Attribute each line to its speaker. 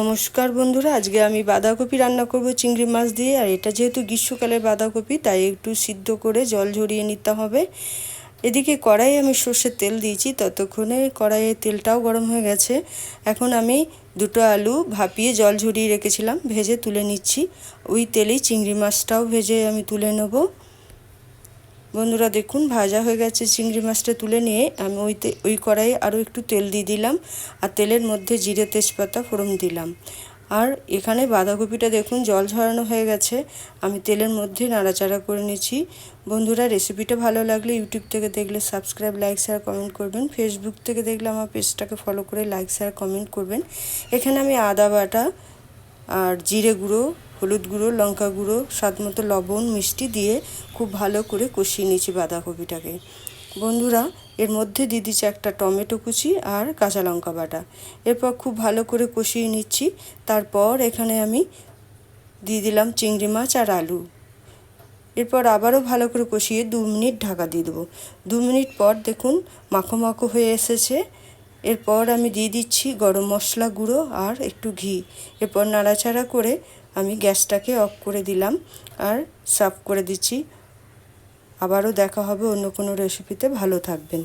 Speaker 1: নমস্কার বন্ধুরা, আজকে আমি বাঁধাকপি রান্না করব চিংড়ি মাছ দিয়ে। আর এটা যেহেতু গ্রীষ্মকালের বাঁধাকপি, তাই একটু সিদ্ধ করে জল ঝরিয়ে নিতে হবে। এদিকে কড়াইয়ে আমি সর্ষের তেল দিয়েছি, ততক্ষণে কড়াইয়ে তেলটাও গরম হয়ে গেছে। এখন আমি দুটো আলু ভাপিয়ে জল ঝরিয়ে রেখেছিলাম, ভেজে তুলে নিচ্ছি। ওই তেলেই চিংড়ি মাছটাও ভেজে আমি তুলে নেব। বন্ধুরা দেখুন, ভাজা হয়ে গেছে চিংড়ি মাছটা তুলে নিয়ে আমি ওই কড়াইয়ে আরও একটু তেল দিয়ে দিলাম। আর তেলের মধ্যে জিরে তেজপাতা ফোড়ন দিলাম। আর এখানে বাঁধাকপিটা দেখুন জল ঝরানো হয়ে গেছে, আমি তেলের মধ্যে নাড়াচাড়া করে নিচ্ছি। বন্ধুরা, রেসিপিটা ভালো লাগলে ইউটিউব থেকে দেখলে সাবস্ক্রাইব, লাইক, শেয়ার, কমেন্ট করবেন। ফেসবুক থেকে দেখলে আমার পেজটাকে ফলো করে লাইক, শেয়ার, কমেন্ট করবেন। এখানে আমি আদা বাটা আর জিরে গুঁড়ো, হলুদ গুঁড়ো, লঙ্কা গুঁড়ো, স্বাদ মতো লবণ, মিষ্টি দিয়ে খুব ভালো করে কষিয়ে নিয়েছি বাঁধাকপিটাকে। বন্ধুরা, এর মধ্যে দিয়ে দিচ্ছি একটা টমেটো কুচি আর কাঁচা লঙ্কা বাটা। এরপর খুব ভালো করে কষিয়ে নিচ্ছি। তারপর এখানে আমি দিয়ে দিলাম চিংড়ি মাছ আর আলু। এরপর আবারও ভালো করে কষিয়ে 2 মিনিট ঢাকা দিয়ে দেবো। 2 মিনিট পর দেখুন মাখো মাখো হয়ে এসেছে। এরপর আমি দিয়ে দিচ্ছি গরম মশলা গুঁড়ো আর একটু ঘি। এরপর নাড়াচাড়া করে আমি গ্যাসটাকে অফ করে দিলাম আর সার্ভ করে দিচ্ছি। আবারও দেখা হবে অন্য কোনো রেসিপিতে। ভালো থাকবেন।